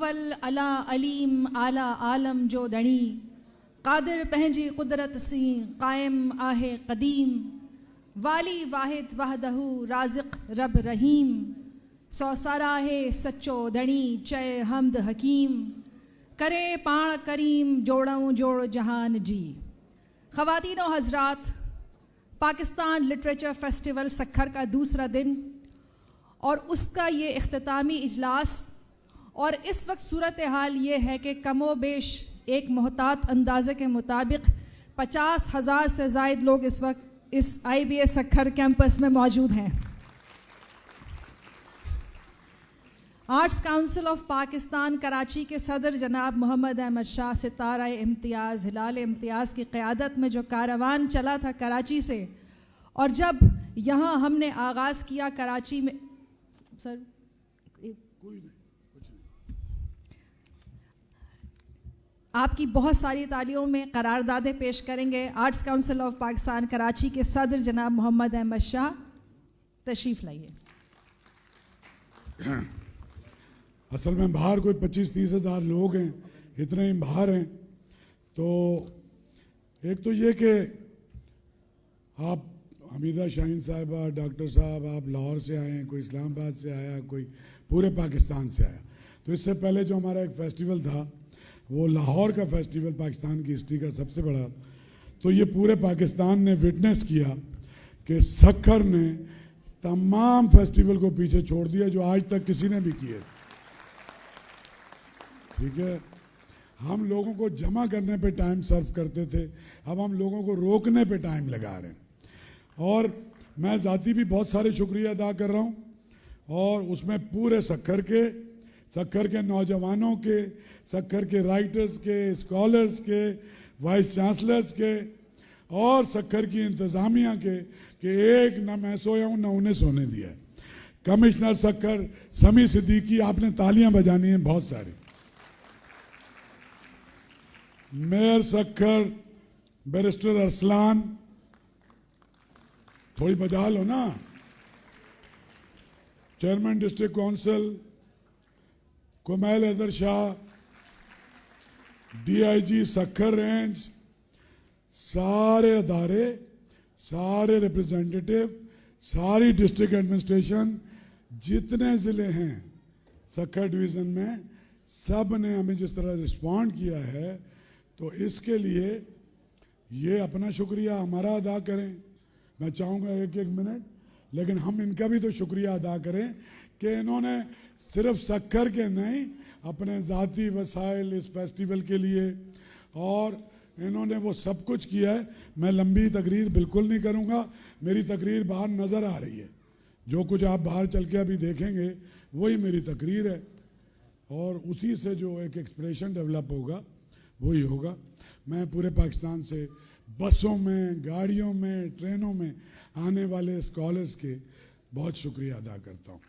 अव्वल अला अलीम आला आलम जो दणी कादिर पंहिंजी कुदरत सी कायम आहे क़दीम वाली वाहिद वहदहू राज़िक़ रब रहीम सौसारा है सच्चो दणी चए हमद हकीम करे पाण करीम जोड़ऊं जोड़ जहान जी। ख़वातीनो हज़रात, पाकिस्तान लिटरेचर फेस्टिवल सक्खर का दूसरा दिन और उसका ये इख्तितामी इजलास, और इस वक्त सूरत हाल ये है कि कमो बेश एक मोहतात अंदाज़े के मुताबिक 50,000 से ज़ायद लोग इस वक्त इस IBA सक्खर कैंपस में मौजूद हैं। Arts council of Pakistan Karachi के सदर जनाब मोहम्मद अहमद शाह सितारा इम्तियाज़ हिलाल इम्तियाज़ की क़यादत में जो कारवान चला था कराची से, और जब यहाँ हमने आगाज़ किया कराची में, सर कोई नहीं, कुछ नहीं। आपकी बहुत सारी तालियों में करारदादें पेश करेंगे arts council of Pakistan Karachi के सदर जनाब मोहम्मद अहमद शाह। तशरीफ़ लाइए। असल में बाहर कोई 25-30 हज़ार लोग हैं, इतने ही बाहर हैं। तो एक तो ये कि आप हमीदा शाहीन साहिबा, डॉक्टर साहब, आप लाहौर से आए हैं, कोई इस्लामाबाद से आया, कोई पूरे पाकिस्तान से आया। तो इससे पहले जो हमारा एक फेस्टिवल था वो लाहौर का फेस्टिवल, पाकिस्तान की हिस्ट्री का सबसे बड़ा, तो ये पूरे पाकिस्तान ने विटनेस किया कि सक्खर ने तमाम फेस्टिवल को पीछे छोड़ दिया जो आज तक किसी ने भी किए। ठीक है, हम लोगों को जमा करने पे टाइम सर्व करते थे, अब हम लोगों को रोकने पे टाइम लगा रहे हैं। और मैं ज़ाती भी बहुत सारे शुक्रिया अदा कर रहा हूँ, और उसमें पूरे सक्खर के नौजवानों के, सक्खर के राइटर्स के, स्कॉलर्स के, वाइस चांसलर्स के और सक्खर की इंतज़ामिया के कि एक न मैं सोया हूँ न उन्हें सोने दिया। कमिश्नर सक्खर समी सिद्दीकी, आपने तालियां बजानी हैं बहुत सारी। मेयर सक्खर बैरिस्टर अरसलान, थोड़ी बजा लो ना। Chairman district council Kumail Haider Shah, DIG Sukkur range, सारे अदारे, सारे रिप्रेजेंटेटिव, सारी डिस्ट्रिक्ट एडमिनिस्ट्रेशन, जितने ज़िले हैं सक्खर डिवीज़न में, सब ने हमें जिस तरह रिस्पॉन्ड किया है, तो इसके लिए ये अपना शुक्रिया हमारा अदा करें। मैं चाहूँगा 1-1 मिनट, लेकिन हम इनका भी तो शुक्रिया अदा करें कि इन्होंने सिर्फ सक्खर के नहीं, अपने ज़ाती वसाइल इस फेस्टिवल के लिए, और इन्होंने वो सब कुछ किया है। मैं लंबी तकरीर बिल्कुल नहीं करूँगा, मेरी तकरीर बाहर नज़र आ रही है, जो कुछ आप बाहर चल के अभी देखेंगे वही मेरी तकरीर है, और उसी से जो एक एक्सप्रेशन डेवलप होगा वही होगा। मैं पूरे पाकिस्तान से बसों में, गाड़ियों में, ट्रेनों में आने वाले स्कॉलर्स के बहुत शुक्रिया अदा करता हूँ।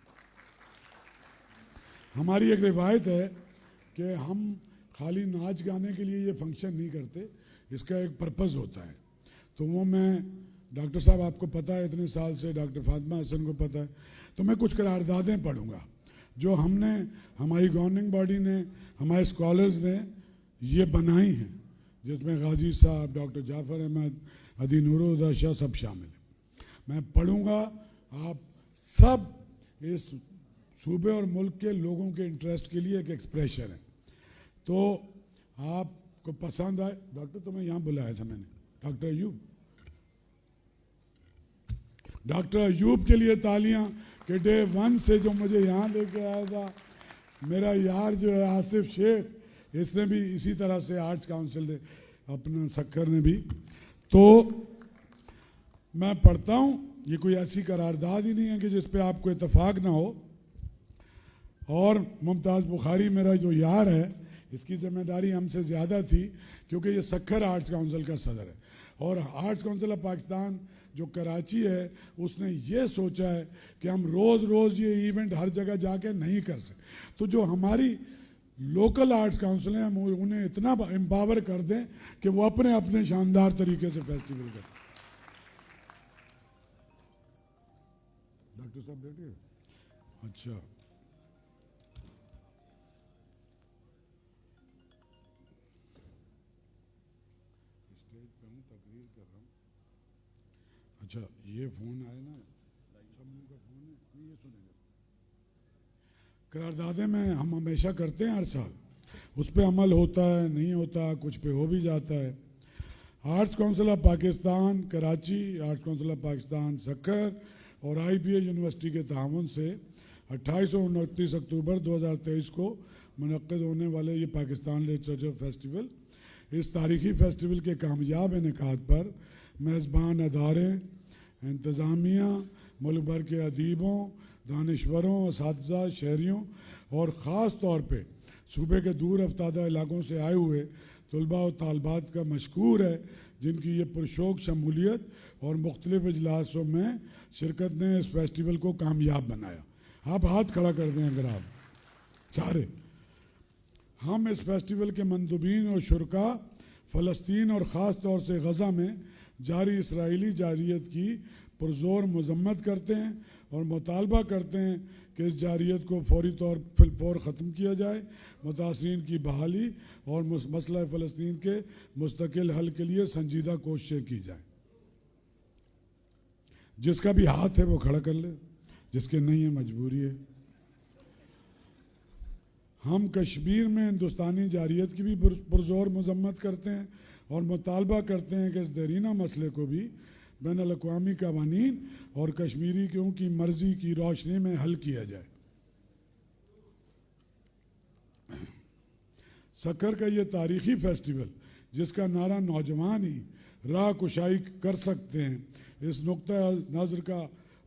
हमारी एक रिवायत है कि हम खाली नाच गाने के लिए ये फंक्शन नहीं करते, इसका एक पर्पज़ होता है। तो वो मैं, डॉक्टर साहब आपको पता है इतने साल से, डॉक्टर फातिमा हसन को पता है, तो मैं कुछ करारदादें पढ़ूँगा जो हमने, हमारी गवर्निंग बॉडी ने, हमारे स्कॉलर्स ने ये बनाई हैं, जिसमें गाजी साहब, डॉक्टर जाफ़र अहमद, अदी नूरुद्दीन शाह सब शामिल हैं। मैं पढ़ूँगा, आप सब इस सूबे और मुल्क के लोगों के इंटरेस्ट के लिए एक एक्सप्रेशन है, तो आपको पसंद आए। डॉक्टर तुम्हें यहाँ बुलाया था मैंने, डॉक्टर अयूब, डॉक्टर अयूब के लिए तालियां कि डे 1 से जो मुझे यहाँ लेके आया था। मेरा यार जो है आसिफ शेख, इसने भी इसी तरह से आर्ट्स काउंसिल ने, अपना सक्खर ने भी। तो मैं पढ़ता हूँ, ये कोई ऐसी करारदाद ही नहीं है कि जिस पे आपको इत्तेफाक ना हो। और मुमताज़ बुखारी मेरा जो यार है, इसकी जिम्मेदारी हमसे ज़्यादा थी क्योंकि ये सक्खर आर्ट्स काउंसिल का सदर है, और आर्ट्स काउंसिल ऑफ पाकिस्तान जो कराची है उसने ये सोचा है कि हम रोज़ रोज़ ये इवेंट हर जगह जाके नहीं कर सकते, तो जो हमारी लोकल आर्ट्स काउंसिल हैं हम उन्हें इतना एम्पावर कर दें कि वो अपने अपने शानदार तरीके से फेस्टिवल करें। डॉक्टर साहब बैठिए। अच्छा, हूँ, तकरीर कर रहा हूँ। अच्छा, ये फ़ोन आए ना, शम्मू का फ़ोन है, नहीं ये सुनेंगे। करारदादे में हम हमेशा करते हैं हर साल, उस पर अमल होता है, नहीं होता, कुछ पे हो भी जाता है। Arts council of Pakistan Karachi, Arts council of Pakistan Sukkur और IBA यूनिवर्सिटी के ताउन से 28 और 29 अक्टूबर 2023 को मुनक्किद होने वाले ये पाकिस्तान लिटरेचर फेस्टिवल, इस तारीखी फेस्टिवल के कामयाब इनेकाद पर मेज़बान अदारे, इंतज़ामिया, मुल्क भर के अदीबों, दानिश्वरों, असातिज़ा, शहरियों और ख़ास तौर पे सूबे के दूर अफ्तादा इलाकों से आए हुए तलबा और तालबात का मशकूर है, जिनकी ये पुरशौक शमूलियत और मुख्तलिफ़ इजलासों में शिरकत ने इस फेस्टिवल को कामयाब बनाया। आप हाथ खड़ा कर दें अगर आप सारे। हम इस फेस्टिवल के मंदुबीन और शुरका फ़लस्तीन और ख़ास तौर से गज़ा में जारी इसराइली जारियत की पुरज़ोर मज़म्मत करते हैं और मुतालबा करते हैं कि इस जारियत को फौरी तौर फिलफौर ख़त्म किया जाए, मुतासरीन की बहाली और मसला फ़लस्तीन के मुस्तकिल हल के लिए संजीदा कोशिशें की जाएँ। जिसका भी हाथ है वो खड़ा कर ले, जिसके नहीं है मजबूरी है। हम कश्मीर में हिंदुस्तानी जारियत की भी पुरज़ोर मज़म्मत करते हैं और मुतालबा करते हैं कि इस देरीना मसले को भी बैनुल-अक़वामी क़वानीन और कश्मीरियों की मर्ज़ी की रोशनी में हल किया जाए। सक्कर का ये तारीख़ी फेस्टिवल, जिसका नारा नौजवान ही राह कुशाई कर सकते हैं, इस नुक्ता नज़र का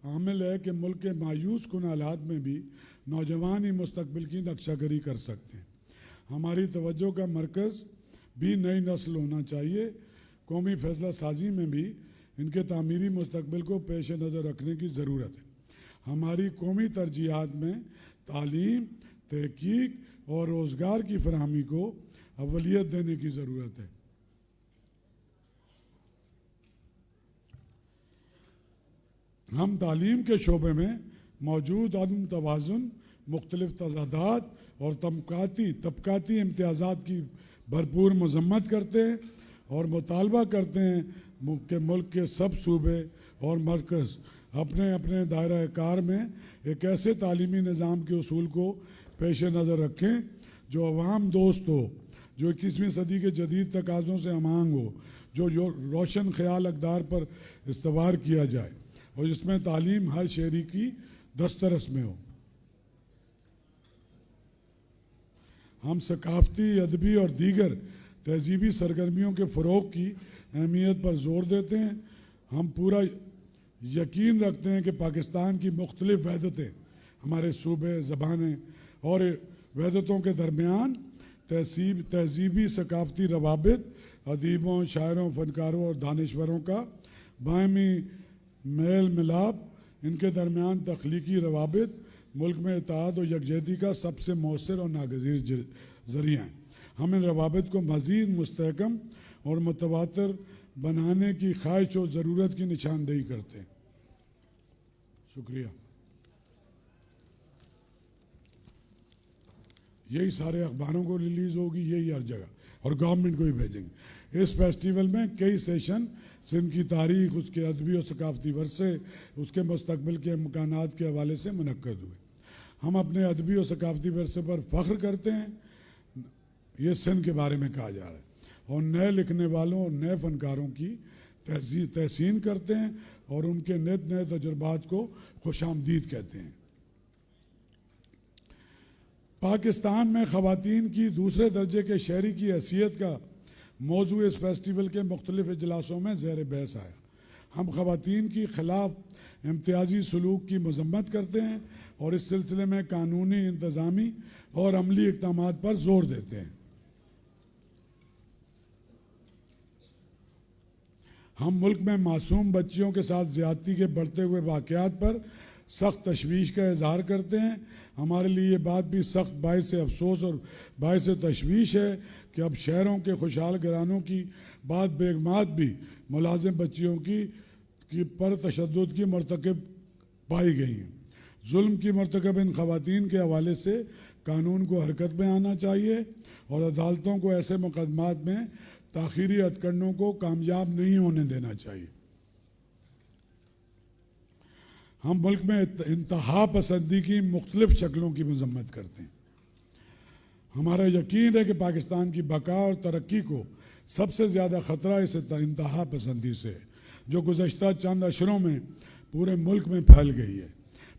आमिल है कि मुल्क के मायूस कुन हालात में भी नौजवान ही मुस्तकबिल की नक्शागरी कर सकते हैं। हमारी तवज्जो का मरकज़ भी नई नस्ल होना चाहिए। कौमी फ़ैसला साजी में भी इनके तामीरी मुस्तकबिल को पेश नज़र रखने की ज़रूरत है। हमारी कौमी तरजीहात में तालीम, तहकीक और रोज़गार की फराहमी को अव्वलियत देने की ज़रूरत है। हम तालीम के शोबे में मौजूद अदम तवाज़ुन, मुख्तलिफ तज़ादात और तबकाती इम्तियाज़ात की भरपूर मज़म्मत करते हैं और मुतालबा करते हैं कि मुल्क के सब सूबे और मरकज़ अपने अपने दायरा कार में एक ऐसे तालीमी निज़ाम के उसूल को पेश नज़र रखें जो अवाम दोस्त हो, जो 21वीं सदी के जदीद तकाज़ों से हमांग हो, जो रोशन ख्याल अक़दार पर इस्तवार किया जाए और जिसमें तालीम हर शहरी की दस्तरस में हो। हम सकाफ़ती, अदबी और दीगर तहज़ीबी सरगर्मियों के फ़रोग़ की अहमियत पर ज़ोर देते हैं। हम पूरा यकीन रखते हैं कि पाकिस्तान की मुख्तलिफ़ वहदतें, हमारे सूबे, ज़बानें और वहदतों के दरमियान तहज़ीबी सकाफ़ती रवाबित, अदीबों, शायरों, फ़नकारों और दानिश्वरों का बाहमी मेल मिलाप, इनके दरमियान तख्लीकी रवाबित मुल्क में इत्तेहाद और यकजहती का सबसे मौसर और नागज़ीर ज़रिया हैं। हम इन रवाबित को मज़ीद मुस्तहकम और मुतवातर बनाने की ख्वाहिश और ज़रूरत की निशानदेही करते हैं। शुक्रिया। यही सारे अखबारों को रिलीज़ होगी, यही हर जगह, और गवर्नमेंट को भी भेजेंगे। इस फेस्टिवल में कई सेशन सिंध की तारीख़, उसके अदबी और सकाफ़ती वर्से, उसके मुस्तकबिल के इम्कानात के हवाले से मुनक्किद हुए। हम अपने अदबी और सकाफ़ती वर्से पर फ़ख्र करते हैं, ये सिंध के बारे में कहा जा रहा है, और नए लिखने वालों और नए फ़नकारों की तहसीन करते हैं और उनके नित नए तजुर्बात को खुशामदीद कहते हैं। पाकिस्तान में ख़वातीन की दूसरे दर्जे के शहरी की हैसियत का मौजू इस फेस्टिवल के मुख्तलिफ़ इजलासों में ज़ेर बहस आया। हम ख़वातीन की ख़िलाफ़ इम्तियाज़ी सलूक की मज़म्मत करते हैं और इस सिलसिले में कानूनी, इंतज़ामी और अमली इक़दामात पर ज़ोर देते हैं। हम मुल्क में मासूम बच्चियों के साथ ज़्यादती के बढ़ते हुए वाक़यात पर सख्त तशवीश का इज़हार करते हैं। हमारे लिए ये बात भी सख्त बाइस अफसोस और बाइस तशवीश है कि अब शहरों के खुशहाल घरानों की बाद बेगमात भी मुलाजिम बच्चियों की पर तशद्दुद की मरतकब पाई गई हैं। जुल्म की मरतकब इन ख़वातीन के हवाले से कानून को हरकत में आना चाहिए और अदालतों को ऐसे मुकदमात में ताखीरी हथकंडों को कामयाब नहीं होने देना चाहिए। हम मुल्क में इंतहा पसंदी की मुख्तलिफ शक्लों की मजम्मत करते हैं। हमारा यकीन है कि पाकिस्तान की बका और तरक्की को सबसे ज़्यादा ख़तरा इस इंतहा पसंदी से है, जो गुज़श्ता चंद अशरों में पूरे मुल्क में फैल गई है।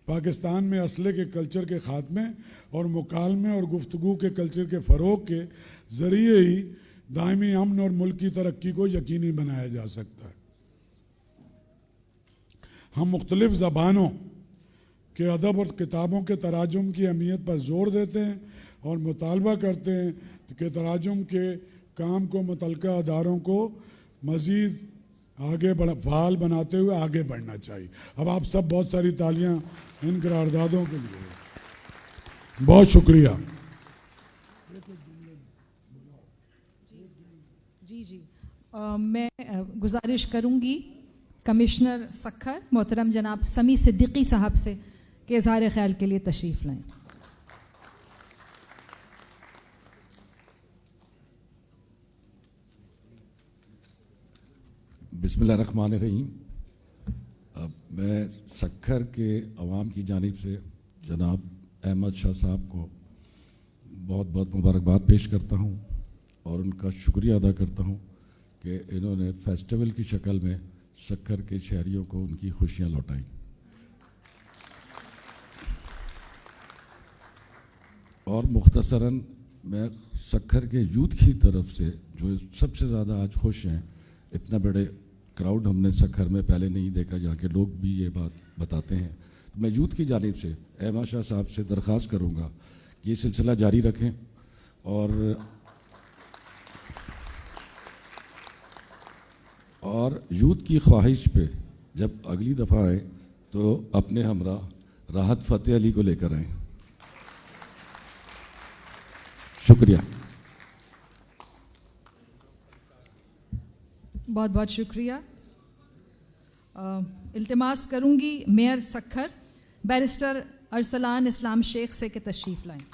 पाकिस्तान में असले के कल्चर के ख़ात्मे और मुकालमे और गुफ्तगू के कल्चर के फ़रोग़ के ज़रिए ही दायमी अमन और मुल्क की तरक्की को यकीनी बनाया जा सकता है। हम मुख्तलिफ़ ज़बानों के अदब और किताबों के तराजुम की अहमियत पर ज़ोर देते हैं और मुतालबा करते हैं कि तराजुम के काम को मुतल्लिका अदारों को मज़ीद आगे फ़ाल बनाते हुए आगे बढ़ना चाहिए। अब आप सब बहुत सारी तालियां इन करारदादों के लिए। बहुत शुक्रिया। जी मैं गुजारिश करूंगी कमिश्नर सक्खर मोहतरम जनाब समी सिद्दीकी साहब से कि इज़हार ख्याल के लिए तशरीफ़ लाएं। बिस्मिल्लाहिर्रहमानिर्रहीम। मैं सक्खर के अवाम की जानिब से जनाब अहमद शाह साहब को बहुत बहुत मुबारकबाद पेश करता हूँ और उनका शुक्रिया अदा करता हूँ कि इन्होंने फेस्टिवल की शक्ल में सक्खर के शहरियों को उनकी खुशियाँ लौटाई। और मुख्तसरन मैं सक्खर के यूथ की तरफ से जो सबसे ज़्यादा आज खुश हैं, इतना बड़े क्राउड हमने सक्खर में पहले नहीं देखा, जहाँ के लोग भी ये बात बताते हैं। तो मैं यूथ की जानिब से अहमद शाह साहब से दरख्वास्त करूँगा कि ये सिलसिला जारी रखें और यूथ की ख्वाहिश पे जब अगली दफ़ा आए तो अपने हमरा राहत फ़तेह अली को लेकर आएँ। शुक्रिया। बहुत बहुत शुक्रिया। इल्तिमास करूंगी मेयर सक्खर बैरिस्टर अरसलान इस्लाम शेख से कि तशरीफ़ लाएं।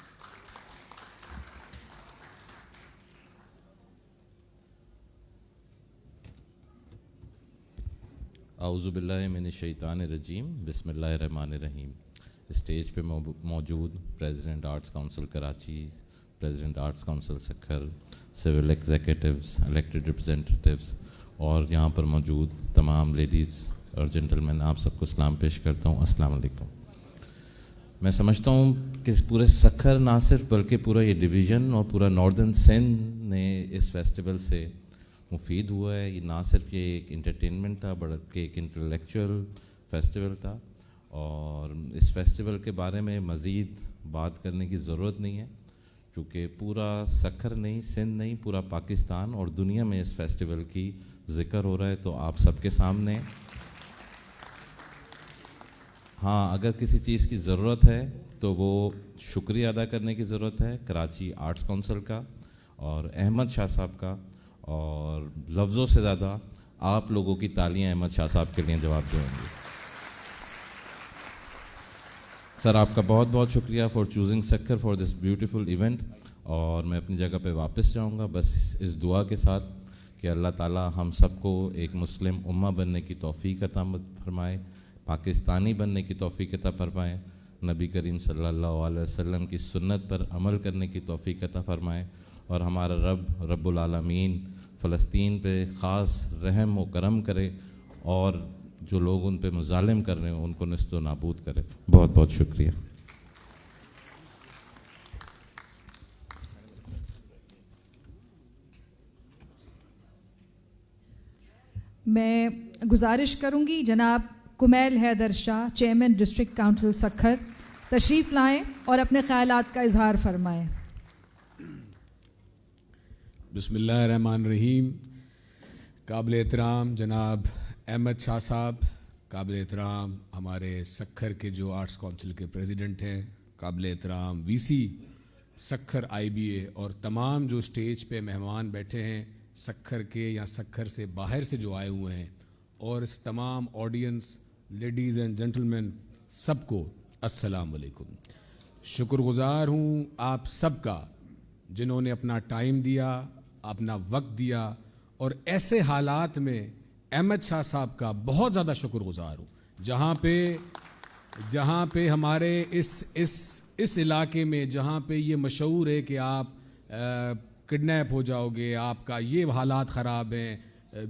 आऊज़ुबिल्लाहि मिनश्शैतानिर्रजीम बिस्मिल्लाहिर्रहमानिर्रहीम। स्टेज पे मौजूद president arts council Karachi, president arts council Sukkur, civil executives, elected representatives और यहाँ पर मौजूद तमाम लेडीज़ और जेंटलमैन, आप सबको सलाम पेश करता हूँ। अस्सलाम वालेकुम। मैं समझता हूँ कि पूरे सक्खर ना सिर्फ बल्कि पूरा ये डिवीज़न और पूरा नॉर्दर्न सिंध ने इस फेस्टिवल से मुफीद हुआ है। ये ना सिर्फ ये एक इंटरटेनमेंट था बल्कि एक इंटेलेक्चुअल फेस्टिवल था और इस फेस्टिवल के बारे में मज़ीद बात करने की ज़रूरत नहीं है, क्योंकि पूरा सक्खर नहीं, सिंध नहीं, पूरा पाकिस्तान और दुनिया में इस फेस्टिवल की ज़िक्र हो रहा है। तो आप सबके सामने हाँ, अगर किसी चीज़ की ज़रूरत है तो वो शुक्रिया अदा करने की ज़रूरत है कराची आर्ट्स काउंसिल का और अहमद शाह साहब का, और लफ्ज़ों से ज़्यादा आप लोगों की तालियां अहमद शाह साहब के लिए जवाब देंगी। सर, आपका बहुत बहुत शुक्रिया for choosing Sukkur for this beautiful event. और मैं अपनी जगह पे वापस जाऊंगा बस इस दुआ के साथ कि अल्लाह ताला हम सबको एक मुस्लिम उम्मा बनने की तौफीक अता फरमाए, पाकिस्तानी बनने की तौफीक अता फरमाए, नबी करीम सल्लल्लाहु अलैहि वसल्लम की सुन्नत पर अमल करने की तौफीक अता फरमाए और हमारा रब्बुल आलमीन फ़लस्तीन पे ख़ास रहम व करम करे और जो लोग उन पे मुजालिम कर रहे हैं उनको निस्तो नाबूद करे। बहुत बहुत शुक्रिया। मैं गुजारिश करूंगी जनाब Kumail Haider Shah chairman district council Sukkur तशरीफ़ लाएं और अपने ख़यालात का इजहार फरमाएं। बिस्मिल्लाहिर्रहमानिर्रहीम। काबिल एहतराम जनाब अहमद शाह साहब, काबिल एहतराम हमारे सक्खर के जो आर्ट्स काउंसिल के प्रेसिडेंट हैं, काबिल एहतराम वीसी सक्खर IBA और तमाम जो स्टेज पे मेहमान बैठे हैं सक्खर के या सक्खर से बाहर से जो आए हुए हैं, और इस तमाम ऑडियंस लेडीज़ एंड जेंटलमैन सबको अस्सलाम वालेकुम। शुक्रगुज़ार हूँ आप सबका जिन्होंने अपना टाइम दिया, अपना वक्त दिया और ऐसे हालात में अहमद शाह साहब का बहुत ज़्यादा शुक्रगुजार हूँ, जहाँ पे हमारे इस इलाके में जहाँ पे ये मशहूर है कि आप किडनैप हो जाओगे, आपका ये हालात ख़राब हैं,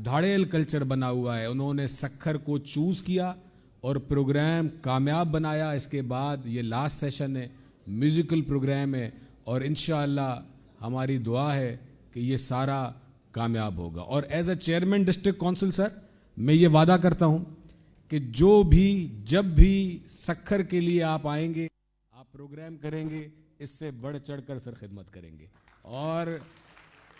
धाड़ेल कल्चर बना हुआ है, उन्होंने सक्खर को चूज़ किया और प्रोग्राम कामयाब बनाया। इसके बाद ये लास्ट सेशन है, म्यूज़िकल प्रोग्राम है और इंशाअल्लाह हमारी दुआ है कि ये सारा कामयाब होगा। और as a chairman district council sir, मैं ये वादा करता हूँ कि जब भी सक्खर के लिए आप आएंगे, आप प्रोग्राम करेंगे, इससे बढ़ चढ़ कर सर खिदमत करेंगे। और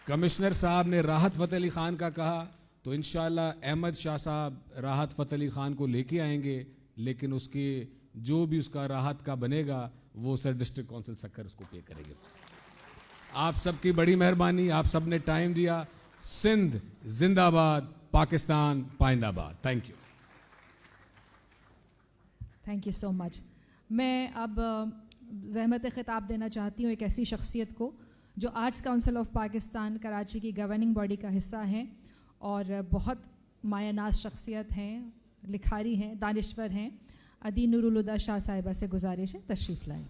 कमिश्नर साहब ने राहत फ़तेह अली ख़ान का कहा, तो इंशाअल्लाह अहमद शाह साहब राहत फ़तेह अली ख़ान को लेके आएंगे, लेकिन उसके जो भी उसका राहत का बनेगा वो सर डिस्ट्रिक्ट काउंसिल सक्खर उसको पे करेंगे। आप सबकी बड़ी मेहरबानी, आप सब ने टाइम दिया। सिंध जिंदाबाद, पाकिस्तान पाइंदाबाद। Thank you. Thank you so much. मैं अब ज़हमत ख़िताब देना चाहती हूँ एक ऐसी शख्सियत को जो arts council of Pakistan Karachi की गवर्निंग बॉडी का हिस्सा हैं और बहुत मायानाज शख्सियत हैं, लिखारी हैं, दानिश्वर हैं। अदी नूरुल हुदा शाह साहिबा से गुजारिश है तशरीफ़ लाएं।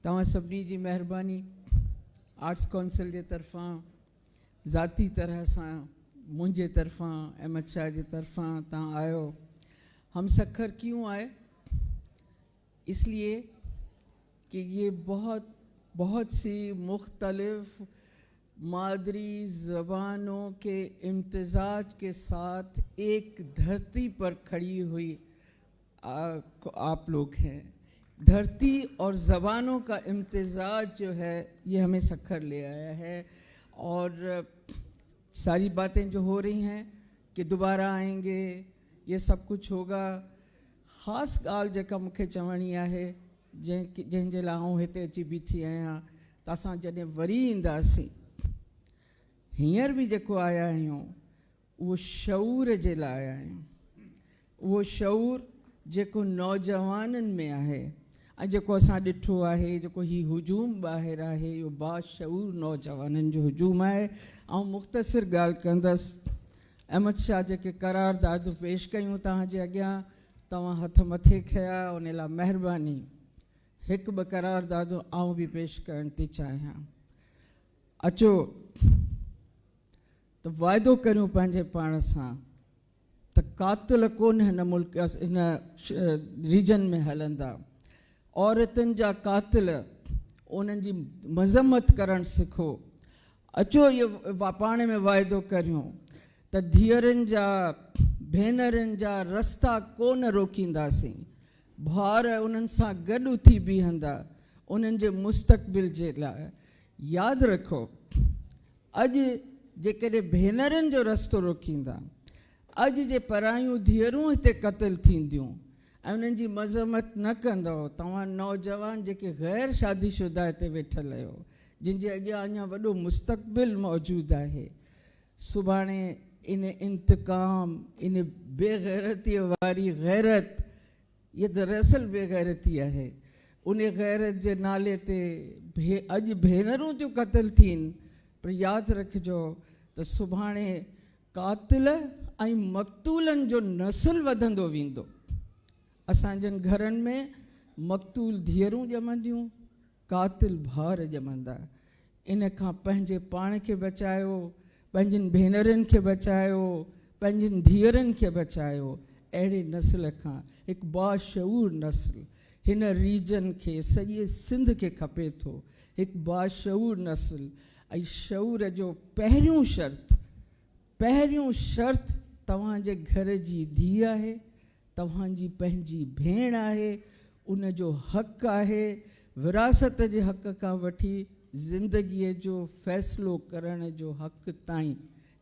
तव्हां सभिनी जी महिरबानी, आर्ट्स काउंसिल जे तरफ़ां, ज़ाती तरह सां मुंहिंजे तरफ़ां, अहमद शाह जे तरफ़ां तव्हां आयो। हम सक्खर क्यों आए? इसलिए कि ये बहुत सी मुख्तलिफ मादरी ज़बानों के इम्तिज़ाज के साथ एक धरती पर खड़ी हुई आप लोग हैं। धरती और ज़बानों का इम्तिज़ाज जो है ये हमें सक्खर ले आया है। और सारी बातें जो हो रही हैं कि दोबारा आएंगे, ये सब कुछ होगा। ख़ासि ॻाल्हि जेका मूंखे चवणी आहे, जंहिंजे लाइ आउं हिते अची बीठी आहियां, त असां जॾहिं वरी ईंदासीं, हींअर बि जेको आया आहियूं उहो शऊर जे लाइ आया आहियूं। उहो शऊर जेको नौजवाननि में आहे ऐं जेको असां ॾिठो आहे, जेको हीउ हुजूम ॿाहिरि आहे, इहो बाशऊर नौजवाननि जो हुजूम आहे। ऐं मुख़्तसिर ॻाल्हि कंदसि, अहमद शाह जेके करारदाद पेश कयूं तव्हांजे अॻियां, तव्हां हथ मथे कया, उन लाइ महिरबानी। हिकु ॿ करारदाद आउं बि पेश करणु थी चाहियां। अचो त वाइदो करियूं पंहिंजे पाण सां त कातिल कोन हिन मुल्क इन रीजन में हलंदा। औरतुनि जा कातिल, उन्हनि जी मज़म्मत करणु सिखो। अचो इहो पाण में वाइदो करियूं त धीअरुनि जा, भेनरुनि जा रस्ता कोन रोकींदासीं। भार उन्हनि सां गॾु उथी बीहंदा, उन्हनि जे मुस्तक़बिल जे लाइ। यादि रखो, अॼु जेकॾहिं भेनरुनि जो रस्तो रोकींदा, अॼु जे परायूं धीअरूं हिते क़तल थींदियूं ऐं उन्हनि जी मज़म्मत न कंदव, तव्हां नौजवान जेके ग़ैर शादीशुदा हिते वेठल आहियो, जिन जे अॻियां अञा वॾो मुस्तक़बिल मौजूदु आहे, सुभाणे इन इंतकाम, इन बेग़ैरतीअ वारी गैरत, ये दरअसल बेग़ैरती आहे, उन गैरत जे नाले ते अॼु भेनरूं थियूं क़तल थियनि। पर यादि रखिजो त सुभाणे कातिल ऐं मक़तूलनि जो नसुल वधंदो वेंदो। असांजनि घरनि में मक़तूल धीअरूं ॼमंदियूं, कातिल भार ॼमंदा। इन खां पंहिंजे पाण खे बचायो, पंहिंजनि भेनरुनि खे बचायो, पंहिंजनि धीअरुनि खे बचायो। अहिड़े नस्ल खां हिकु बाशऊर नस्ल हिन रीजन खे, सॼे सिंध खे खपे थो। हिकु बाशऊर नस्ल। ऐं शऊर जो पहिरियों शर्त तव्हांजे घर जी धीउ आहे, तव्हांजी पंहिंजी भेण आहे, उन जो हक़ु आहे। विरासत जे हक़ खां वठी ज़िंदगीअ जो फ़ैसिलो करण जो हक़ ताईं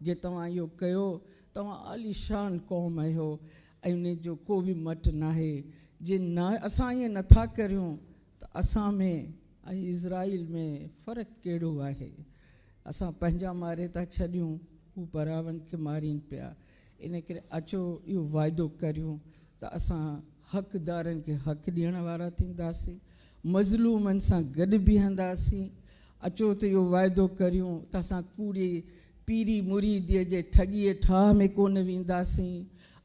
जे तव्हां इहो कयो, तव्हां आलीशान क़ौम आहियो ऐं उन जो को बि मट नाहे। जे न असां ईअं नथा करियूं त असां में ऐं इज़राइल में फ़र्क़ु कहिड़ो आहे? असां पंहिंजा मारे था छॾियूं, हू बराबनि खे मारीनि पिया। इन करे अचो इहो वाइदो करियूं त असां हक़दारनि खे हक़ ॾियण वारा थींदासीं, मज़लूमनि सां गॾु बीहंदासीं। अचो त इहो वाइदो करियूं त असां कूड़ी पीरी मुरीदीअ जे ठॻीअ ठाह में कोन वेंदासीं,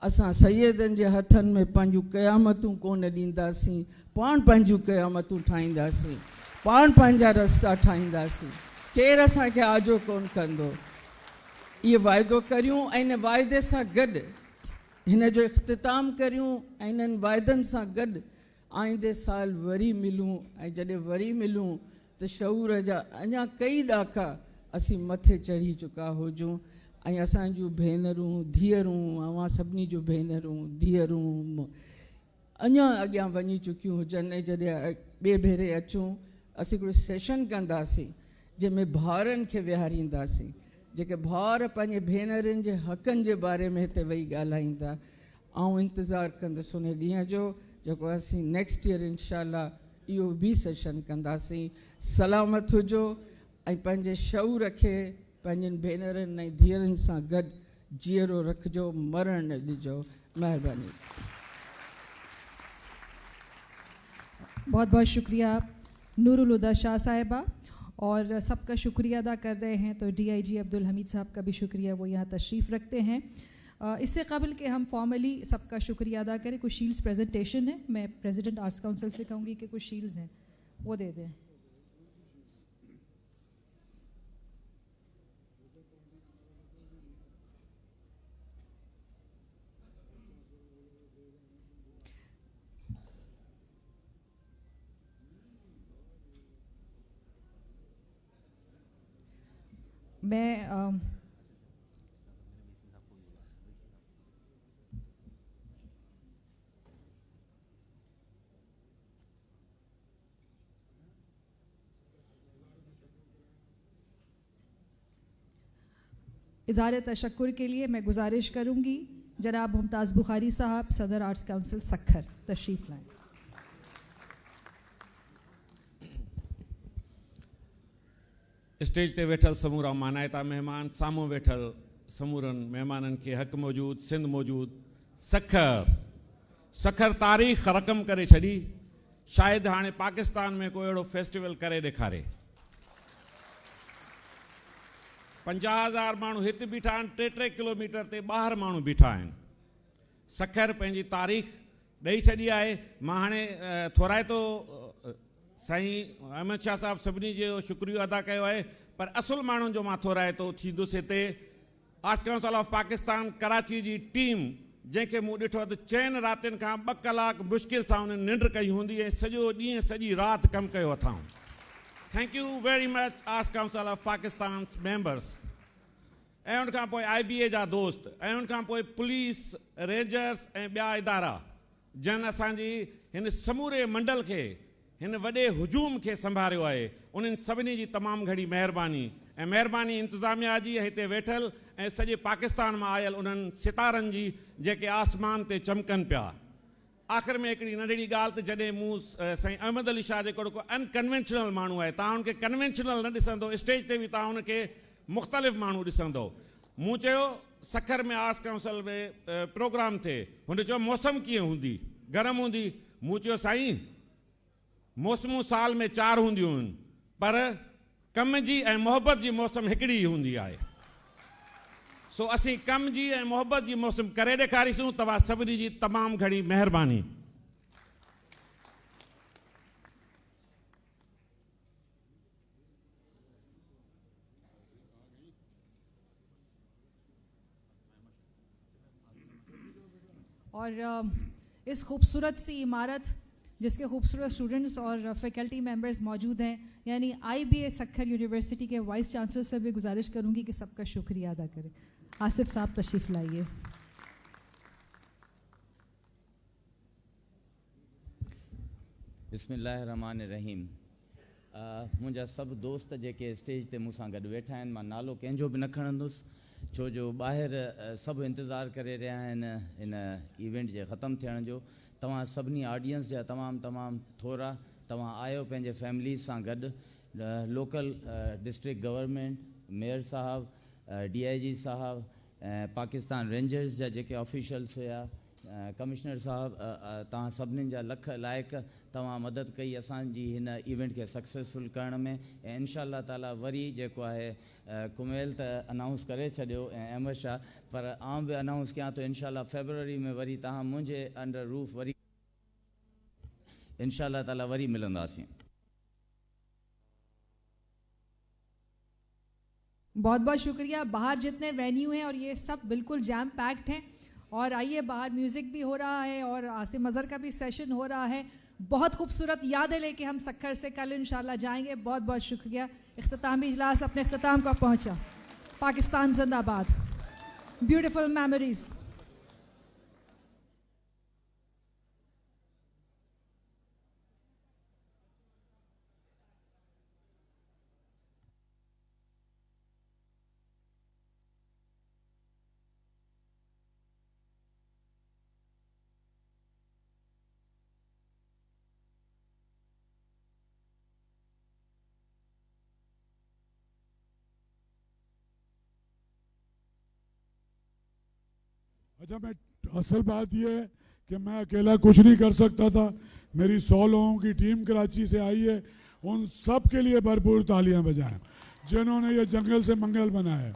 असां सैयदनि जे हथनि में पंहिंजूं क़यामतूं कोन ॾींदासीं, पाण पंहिंजूं क़यामतूं ठाहींदासीं, पाण पंहिंजा रस्ता ठाहींदासीं, केरु असांखे आजो कोन कंदो। इहो वाइदो करियूं ऐं इन वाइदे सां गॾु हिन जो इख़्तिताम करियूं ऐं इन्हनि वाइदनि सां गॾु आईंदे साल वरी मिलूं। ऐं जॾहिं वरी मिलूं त शऊर जा अञा कई ॾाका असीं मथे चढ़ी चुका हुजूं ऐं असांजूं भेनरूं धीअरूं, अवां सभिनी जूं भेनरूं धीअरूं अञा अॻियां वञी चुकियूं हुजनि। ऐं जॾहिं ॿिए भेरे अचूं असीं हिकिड़ो सेशन कंदासीं जंहिंमें भाउरनि खे विहारींदासीं, जेके भाउर पंहिंजे भेनरुनि जे हक़नि जे बारे में हिते वेही ॻाल्हाईंदा। ऐं इंतज़ारु कंदुसि उन ॾींहं जो जेको असीं नेक्स्ट ईयर इंशाअल्लाह इहो बि सेशन कंदासीं। सलामत हुजो ऐं पंहिंजे शऊर खे पंहिंजनि भेनरुनि ऐं धीअरुनि सां गॾु जीअरो रखिजो, मरण न ॾिजो। महिरबानी। बहुत बहुत शुक्रिया नूरुल हुदा शाह साहिबा। और सबका शुक्रिया अदा कर रहे हैं तो DIG अब्दुल हमीद साहब का भी शुक्रिया, वो यहाँ तशरीफ़ रखते हैं। इससे कबल कि हम फॉर्मली सबका शुक्रिया अदा करें, कुछ शील्ड्स प्रेजेंटेशन है, मैं प्रेसिडेंट आर्ट्स काउंसिल से कहूँगी कि कुछ शील्ड्स हैं वो दे दें। मैं इज़हार तशक्कुर के लिए मैं गुजारिश करूँगी जनाब मुमताज़ बुखारी साहब, सदर आर्ट्स काउंसिल सक्खर, तशरीफ़ लाएँ। स्टेज ते वेठल समूरा मानायता मेहमान, साम्हूं वेठल समूरनि महिमाननि खे हक़ मौजूद, सिंध मौजूद, सखर तारीख़ रक़म करे छॾी। शायदि हाणे पाकिस्तान में कोई अहिड़ो फेस्टिवल करे ॾेखारे। 50,000 माण्हू हिते बीठा आहिनि, 3-3 किलोमीटर ते ॿाहिरि माण्हू बीठा आहिनि। सखर पंहिंजी तारीख़ ॾेई छॾी आहे। मां हाणे थोराए थो साईं अहमद शाह साहब सभिनी जो शुक्रियो अदा कयो आहे, पर असुल माण्हुनि जो मां थोराए थो थींदुसि हिते। Arts council of Pakistan Karachi जी टीम जंहिंखे मूं ॾिठो त 4 रातियुनि खां 2 कलाक मुश्किल सां उन्हनि निंड कई हूंदी ऐं सॼो ॾींहुं सॼी राति कमु कयो अथऊं। Thank you very much arts council of Pakistan members. ऐं उनखां पोइ IBA जा दोस्त ऐं उनखां पोइ पुलिस, रेंजर्स ऐं ॿिया इदारा जन असांजी हिन समूरे मंडल खे, हिन वॾे हुजूम खे संभालियो आहे। उन्हनि सभिनी जी तमामु घणी महिरबानी ऐं महिरबानी इंतिज़ामिया जी हिते वेठल ऐं सॼे पाकिस्तान मां आयल उन्हनि सितारनि जी जेके आसमान ते चमकनि पिया। आख़िर में हिकिड़ी नंढड़ी ॻाल्हि त जॾहिं मूं साईं अहमद अली शाह जेको अनकन्वेंशनल माण्हू आहे, तव्हां हुनखे कन्वेंशनल न ॾिसंदो, स्टेज ते बि तव्हां हुनखे मुख़्तलिफ़ माण्हू ॾिसंदो। मूं चयो सखर में आर्ट्स काउंसिल में प्रोग्राम थिए, हुन चयो मौसम कीअं हूंदी, गरम हूंदी। मूं चयो साईं मौसमूं साल में 4 हूंदियूं आहिनि, पर कम जी ऐं मोहबत जी मौसम हिकिड़ी ई हूंदी आहे। सो असीं कम जी ऐं मोहबत जी मौसम करे ॾेखारीसूं। तव्हां सभिनी जी तमामु घणी महिरबानी। और इस खूबसूरत सी इमारत जिसके खूबसूरत स्टूडेंट्स और फैकल्टी मेंबर्स मौजूद हैं, यानी IBA सक्खर यूनिवर्सिटी के वाइस चांसलर से भी गुजारिश करूंगी कि सबका शुक्रिया अदा करें। आसिफ साहब तशरीफ़ लाइए। बिस्मिल्लाहिर्रहमानिर्रहीम। मुंहिंजा सभु दोस्त जेके स्टेज ते मूंसां गॾु वेठा आहिनि, मां नालो कंहिंजो बि न खणंदुसि छो जो ॿाहिरि सभु इंतज़ारु करे रहिया आहिनि हिन इवेंट जे ख़तमु थियण जो। तव्हां सभिनी ऑडियंस जा तमामु थोरा, तव्हां आयो पंहिंजे फैमिलीज़ सां गॾु। लोकल डिस्ट्रिक्ट गवर्नमेंट, मेयर साहब, DIG साहब पाकिस्तान रेंजर्स जा जेके ऑफिशियल्स हुआ, कमिश्नर साहब, तव्हां सभिनीनि जा लख लाइक़, तव्हां मदद कई असांजी हिन इवेंट खे सक्सेसफुल करण में। ऐं इंशाअल्लाह ताला वरी जेको आहे कुमेल त अनाउंस करे छॾियो ऐं अहमद शाह, पर आउं बि अनाउंस कयां थो इंशाअल्लाह फेबरवरी में वरी तव्हां मुंहिंजे अंडर रूफ वरी इंशाअल्लाह ताला वरी मिलंदासीं। बहुत बहुत शुक्रिया। बाहर जितने वेन्यू हैं और ये सब बिल्कुल जैम पैक्ड हैं, और आइए बाहर म्यूज़िक भी हो रहा है और आसिम अज़हर का भी सेशन हो रहा है। बहुत खूबसूरत यादें लेके हम सक्खर से कल इंशाल्लाह जाएंगे। बहुत बहुत शुक्रिया। इख्तितामी इजलास अपने इख्तिताम को पहुंचा। पाकिस्तान जिंदाबाद। Beautiful memories. अच्छा, मैं असल बात यह है कि मैं अकेला कुछ नहीं कर सकता था। मेरी 100 लोगों की टीम कराची से आई है। उन सब के लिए भरपूर तालियां बजाएं जिन्होंने ये जंगल से मंगल बनाया है।